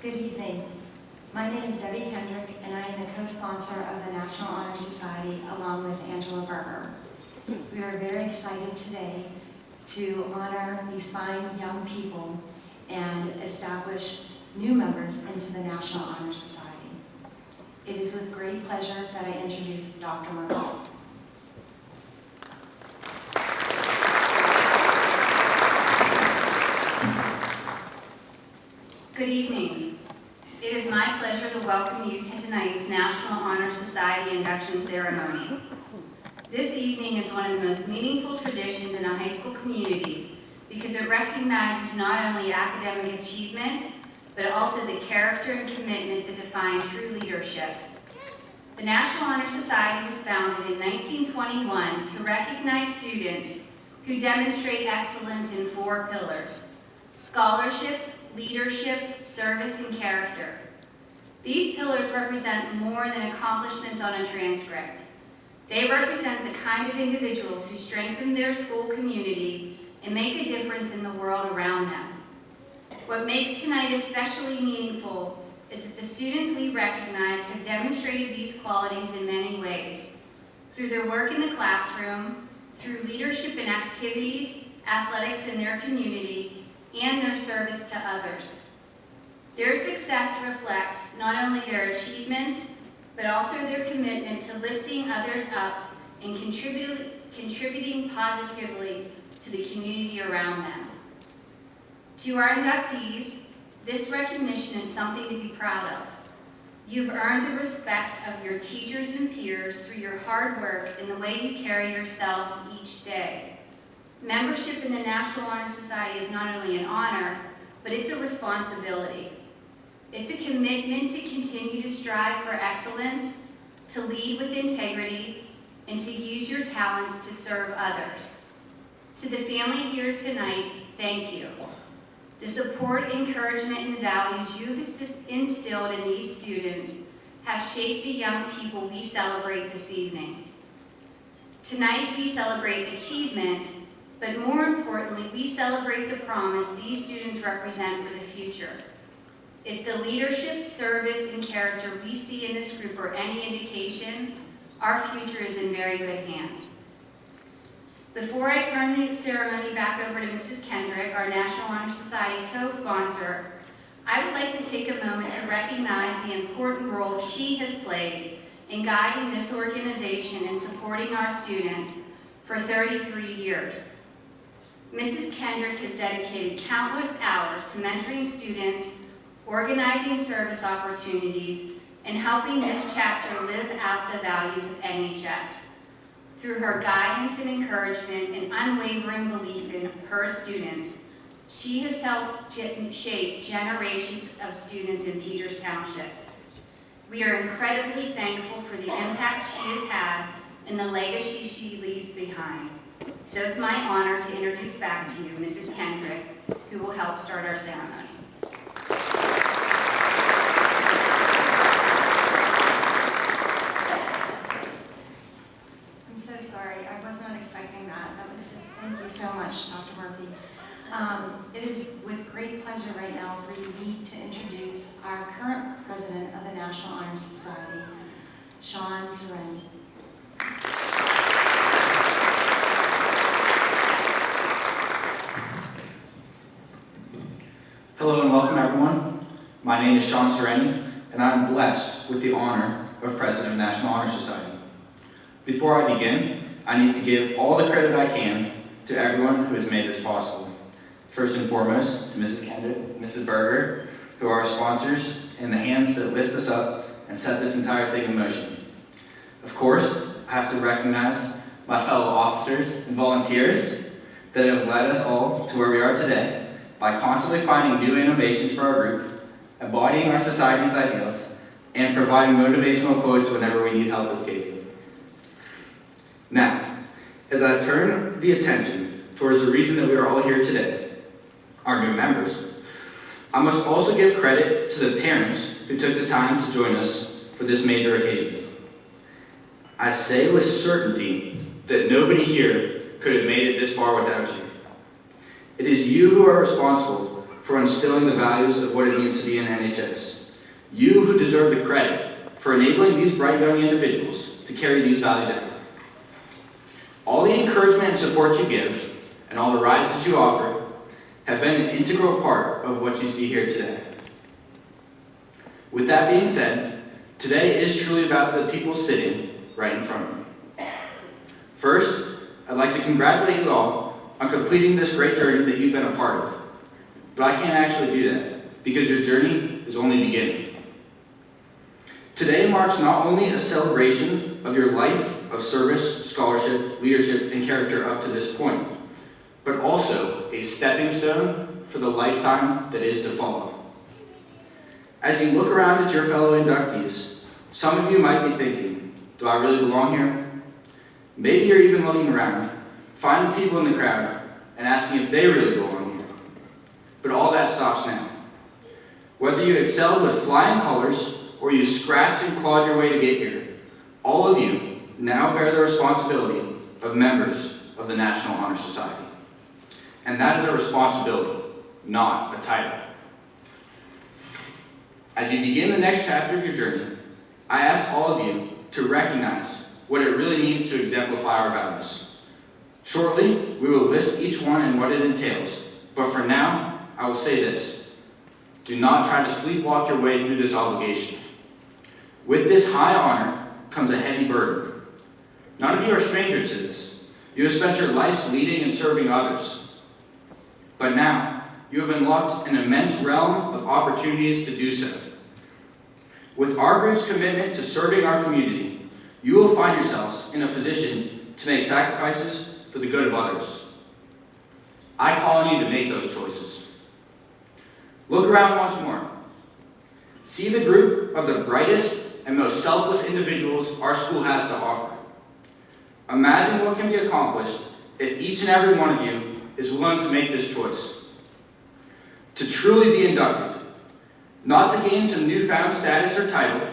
Good evening. My name is Debbie Kendrick, and I am the co-sponsor of the National Honor Society along with Angela Berger. We are very excited today to honor these fine young people and establish new members into the National Honor Society. It is with great pleasure that I introduce Dr. Merkel. Good evening. It is my pleasure to welcome you to tonight's National Honor Society induction ceremony. This evening is one of the most meaningful traditions in a high school community because it recognizes not only academic achievement, but also the character and commitment that define true leadership. The National Honor Society was founded in 1921 to recognize students who demonstrate excellence in 4 pillars: scholarship, leadership, service, and character. These pillars represent more than accomplishments on a transcript. They represent the kind of individuals who strengthen their school community and make a difference in the world around them. What makes tonight especially meaningful is that the students we recognize have demonstrated these qualities in many ways, through their work in the classroom, through leadership in activities, athletics in their community, and their service to others. Their success reflects not only their achievements, but also their commitment to lifting others up and contributing positively to the community around them. To our inductees, this recognition is something to be proud of. You've earned the respect of your teachers and peers through your hard work and the way you carry yourselves each day. Membership in the National Honor Society is not only an honor, but it's a responsibility. It's a commitment to continue to strive for excellence, to lead with integrity, and to use your talents to serve others. To the family here tonight, thank you. The support, encouragement, and values you've instilled in these students have shaped the young people we celebrate this evening. Tonight we celebrate achievement, but more importantly, we celebrate the promise these students represent for the future. If the leadership, service, and character we see in this group are any indication, our future is in very good hands. Before I turn the ceremony back over to Mrs. Kendrick, our National Honor Society co-sponsor, I would like to take a moment to recognize the important role she has played in guiding this organization and supporting our students for 33 years. Mrs. Kendrick has dedicated countless hours to mentoring students, organizing service opportunities, and helping this chapter live out the values of NHS. Through her guidance and encouragement and unwavering belief in her students, she has helped shape generations of students in Peters Township. We are incredibly thankful for the impact she has had and the legacy she leaves behind. So it's my honor to introduce back to you Mrs. Kendrick, who will help start our ceremony. I'm so sorry. I was not expecting that. That was just, thank you so much, Dr. Murphy. It is with great pleasure right now for me to introduce our current president of the National Honor Society, Sean Sereni. Hello and welcome everyone. My name is Sean Sereni, and I'm blessed with the honor of President of the National Honor Society. Before I begin, I need to give all the credit I can to everyone who has made this possible. First and foremost, to Mrs. Kendrick, Mrs. Berger, who are our sponsors, and the hands that lift us up and set this entire thing in motion. Of course, I have to recognize my fellow officers and volunteers that have led us all to where we are today by constantly finding new innovations for our group, embodying our society's ideals, and providing motivational quotes whenever we need help escaping. Now, as I turn the attention towards the reason that we are all here today, our new members, I must also give credit to the parents who took the time to join us for this major occasion. I say with certainty that nobody here could have made it this far without you. It is you who are responsible for instilling the values of what it means to be in NHS. You who deserve the credit for enabling these bright young individuals to carry these values out. All the encouragement and support you give, and all the rides that you offer, have been an integral part of what you see here today. With that being said, today is truly about the people sitting right in front of me. First, I'd like to congratulate you all on completing this great journey that you've been a part of. But I can't actually do that, because your journey is only beginning. Today marks not only a celebration of your life of service, scholarship, leadership, and character up to this point, but also a stepping stone for the lifetime that is to follow. As you look around at your fellow inductees, some of you might be thinking, do I really belong here? Maybe you're even looking around, finding people in the crowd, and asking if they really belong here. But all that stops now. Whether you excelled with flying colors, or you scratched and clawed your way to get here, all of you now bear the responsibility of members of the National Honor Society. And that is a responsibility, not a title. As you begin the next chapter of your journey, I ask all of you to recognize what it really means to exemplify our values. Shortly, we will list each one and what it entails, but for now, I will say this. Do not try to sleepwalk your way through this obligation. With this high honor comes a heavy burden. None of you are strangers to this. You have spent your lives leading and serving others. But now, you have unlocked an immense realm of opportunities to do so. With our group's commitment to serving our community, you will find yourselves in a position to make sacrifices for the good of others. I call on you to make those choices. Look around once more. See the group of the brightest and most selfless individuals our school has to offer. Imagine what can be accomplished if each and every one of you is willing to make this choice. To truly be inducted, not to gain some newfound status or title,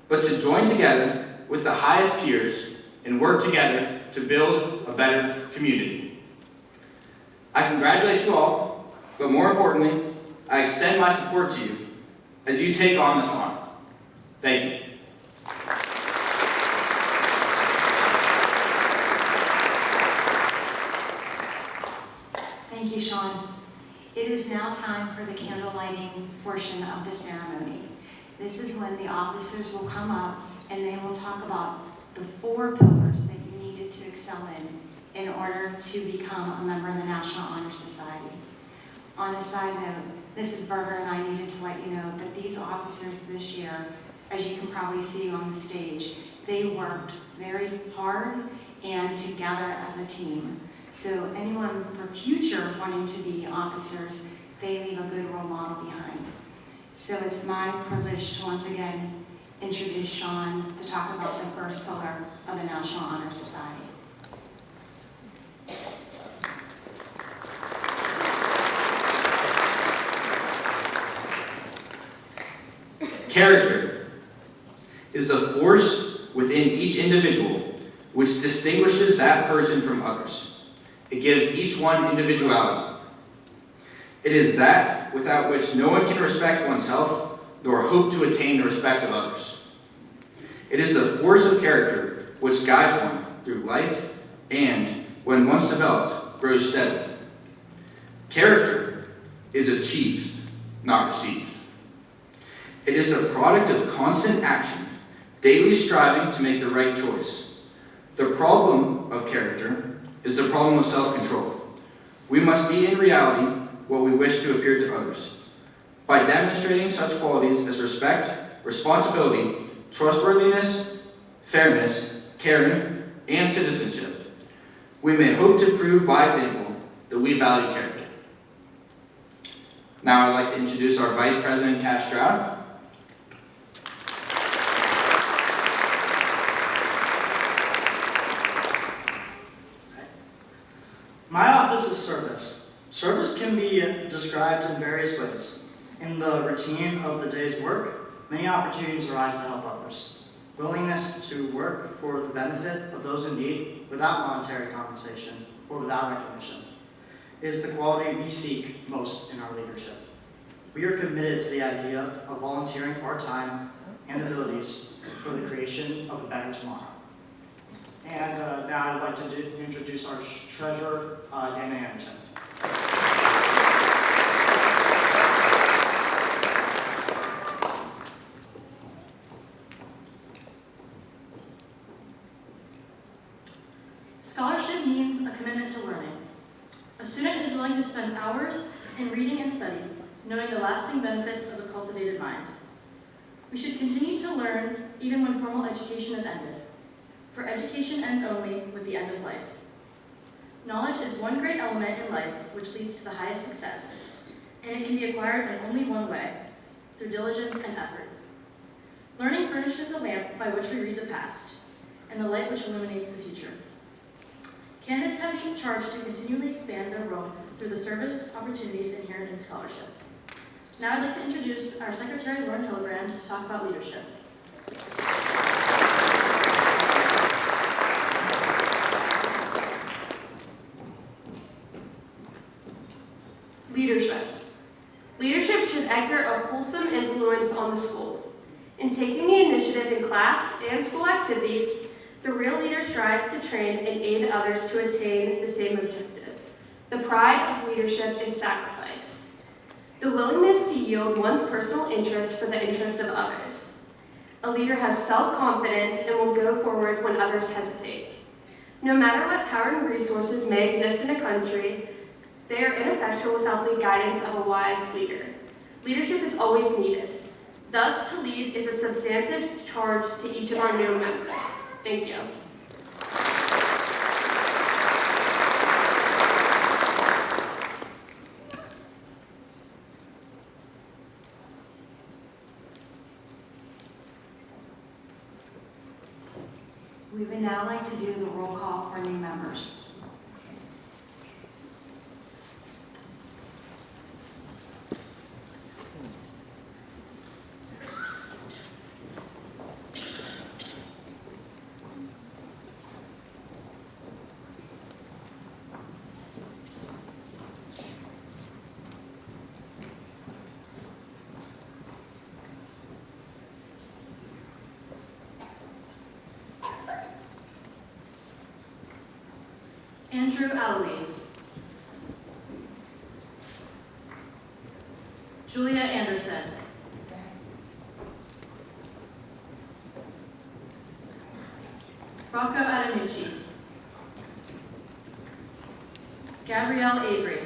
but to join together with the highest peers and work together to build a better community. I congratulate you all, but more importantly, I extend my support to you as you take on this honor. Thank you. Thank you, Sean. It is now time for the candle lighting portion of the ceremony. This is when the officers will come up and they will talk about the 4 pillars that you needed to excel in order to become a member of the National Honor Society. On a side note, Mrs. Berger and I needed to let you know that these officers this year, as you can probably see on the stage, they worked very hard and together as a team. So anyone for future wanting to be officers, they leave a good role model behind. So it's my privilege to once again introduce Sean to talk about the first pillar of the National Honor Society. Character is the force within each individual which distinguishes that person from others. It gives each one individuality. It is that without which no one can respect oneself nor hope to attain the respect of others. It is the force of character which guides one through life and, when once developed, grows steadily. Character is achieved, not received. It is the product of constant action, daily striving to make the right choice. The problem of character is the problem of self-control. We must be in reality what we wish to appear to others. By demonstrating such qualities as respect, responsibility, trustworthiness, fairness, caring, and citizenship, we may hope to prove by example that we value character. Now I'd like to introduce our Vice President, Cash Stroud. My office is service. Service can be described in various ways. In the routine of the day's work, many opportunities arise to help others. Willingness to work for the benefit of those in need without monetary compensation or without recognition. is the quality we seek most in our leadership. We are committed to the idea of volunteering our time and abilities for the creation of a better tomorrow. And now I'd like to introduce our treasurer, Dana Anderson. Scholarship means a commitment to learning. A student is willing to spend hours in reading and study, knowing the lasting benefits of a cultivated mind. We should continue to learn even when formal education is ended, for education ends only with the end of life. Knowledge is one great element in life which leads to the highest success, and it can be acquired in only one way, through diligence and effort. Learning furnishes the lamp by which we read the past, and the light which illuminates the future. Candidates have been charged to continually expand their role through the service opportunities inherent in scholarship. Now I'd like to introduce our Secretary, Lauren Hillebrand, to talk about leadership. Leadership. Leadership should exert a wholesome influence on the school. In taking the initiative in class and school activities, the real leader strives to train and aid others to attain the same objective. The pride of leadership is sacrifice. The willingness to yield one's personal interest for the interest of others. A leader has self-confidence and will go forward when others hesitate. No matter what power and resources may exist in a country, they are ineffectual without the guidance of a wise leader. Leadership is always needed. Thus, to lead is a substantive charge to each of our new members. Thank you. We would now like to do the roll call for new members. Andrew Aloise. Julia Anderson. Rocco Adamucci. Gabrielle Avery.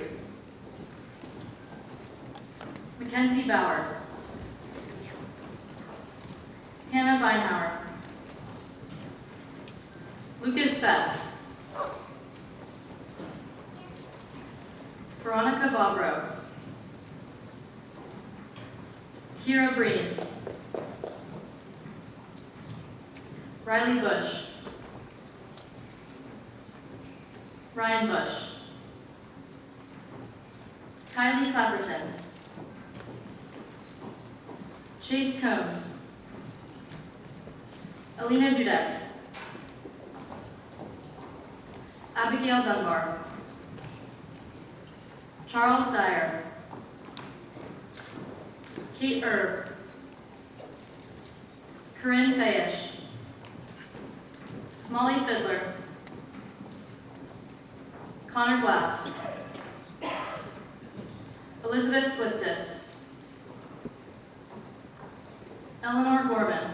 Mackenzie Bauer. Hannah Beinhauer. Lucas Best. Veronica Bobrow. Kira Breen. Riley Bush. Ryan Bush. Kylie Clapperton. Chase Combs. Alina Dudek. Abigail Dunbar. Charles Dyer. Kate Erb. Corinne Fayesh. Molly Fiddler. Connor Glass. Elizabeth Bliptis. Eleanor Gorman.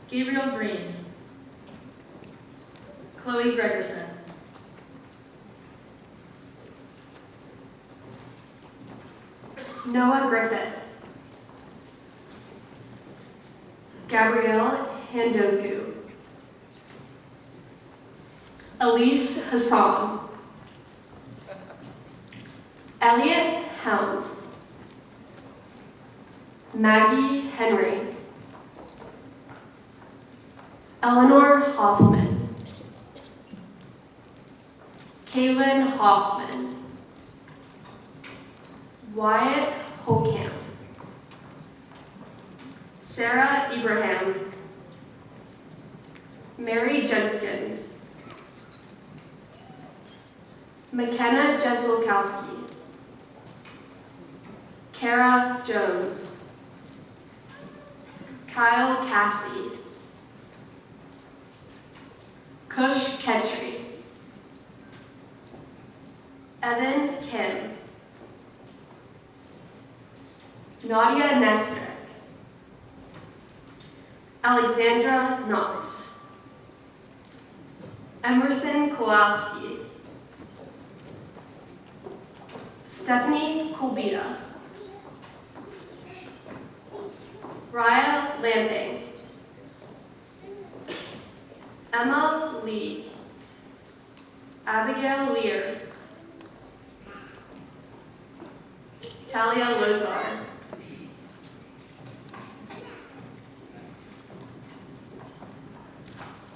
Gabriel Green. Chloe Gregerson. Noah Griffith. Gabrielle Handoku. Elise Hassan. Elliot Helms. Maggie Henry. Eleanor Hoffman. Kaylin Hoffman. Wyatt Holcamp. Sarah Ibrahim. Mary Jenkins. McKenna Jesłokowski, Kara Jones, Kyle Cassie, Kush Ketry, Evan Kim, Nadia Nesterek, Alexandra Knox, Emerson Kowalski, Stephanie Kolbita, Raya Lamping, Emma Lee, Abigail Lear, Talia Lozar,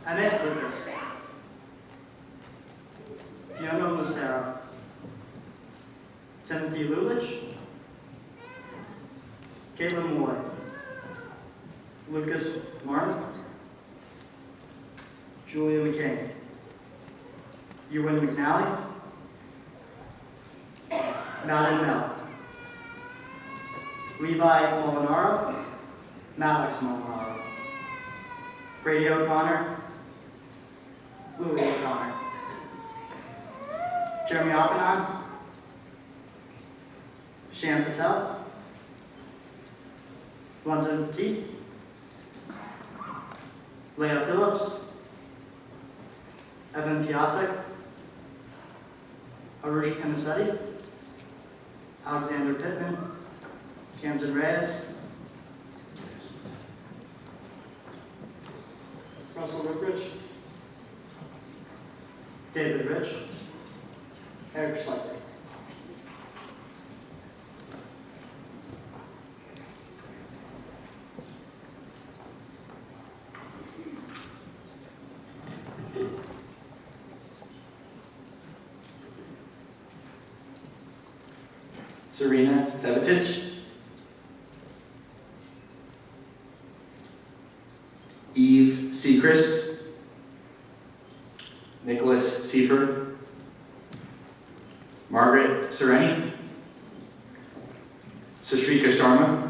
Emmett Lucas, Fiona Lucero, Timothy Lulich, Caitlin Moy, Lucas Martin, Julia McCain, Ewan McNally, Madden Mel, Levi Molinaro, Malix Molinaro, Brady O'Connor, Louis O'Connor, Jeremy Oppenheim, Shan Patel, London Petit, Leah Phillips, Evan Piatek, Arush Pinisetti, Alexander Pittman, Camden Reyes, Russell Rickridge, David Rich, Eric Schleicher. Serena Sevatich, Eve Seacrest, Nicholas Seifer, Margaret Sereni, Sashrika Sharma,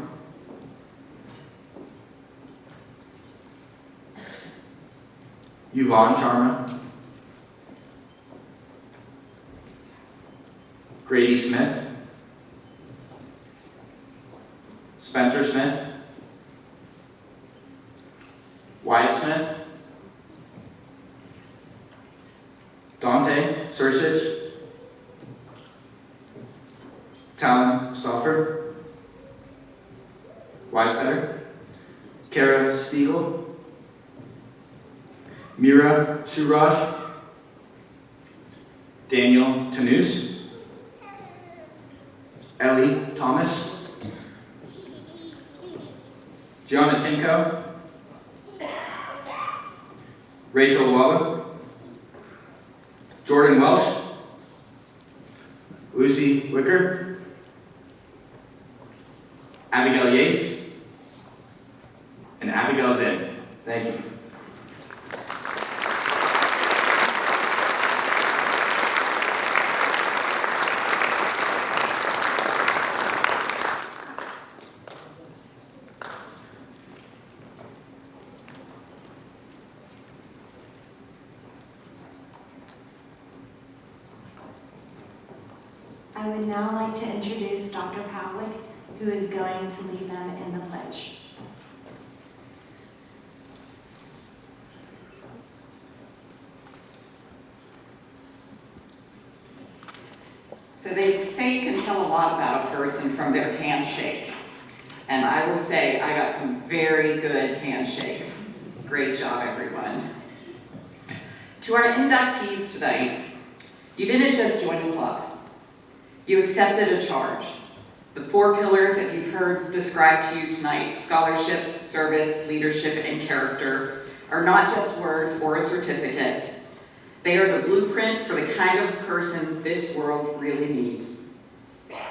Yvonne Sharma, Grady Smith, Spencer Smith, Wyatt Smith, Dante Sursich, Talon Stauffer, Weistetter, Kara Stiegel, Mira Suraj, Daniel Tanus, Ellie Thomas, Gianna Tinko, Rachel Waba, Jordan Welsh, Lucy Wicker, Abigail Yates, and Abigail Zinn. Thank you. I would now like to introduce Dr. Pavlik, who is going to lead them in the pledge. So they say you can tell a lot about a person from their handshake. And I will say I got some very good handshakes. Great job, everyone. To our inductees tonight, you didn't just join a club. You accepted a charge. The 4 pillars that you've heard described to you tonight, scholarship, service, leadership, and character, are not just words or a certificate. They are the blueprint for the kind of person this world really needs.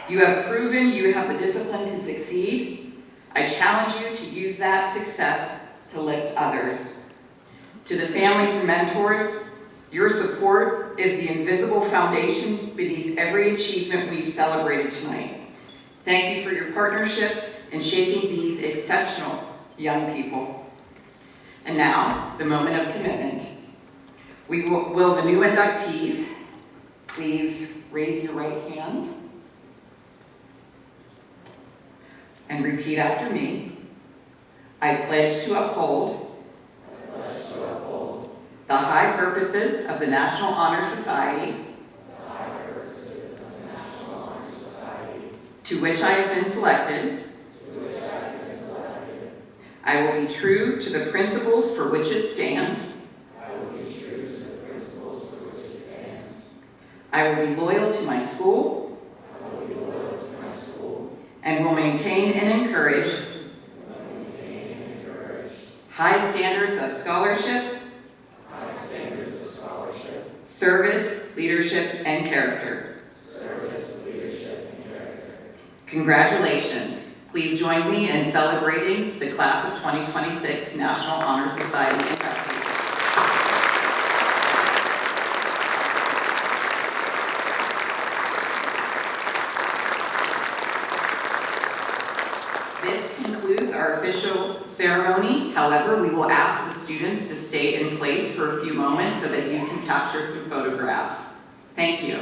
You have proven you have the discipline to succeed. I challenge you to use that success to lift others. To the families and mentors, your support is the invisible foundation beneath every achievement we've celebrated tonight. Thank you for your partnership in shaping these exceptional young people. And now, the moment of commitment. Will the new inductees please raise your right hand and repeat after me. I pledge to uphold the high purposes of the National Honor Society, to which I have been selected. I will be true to the principles for which it stands. I will be loyal to my school. And will maintain and encourage high standards of scholarship, service, leadership, and character. Congratulations. Please join me in celebrating the Class of 2026 National Honor Society inductees. This concludes our official ceremony. However, we will ask the students to stay in place for a few moments so that you can capture some photographs. Thank you.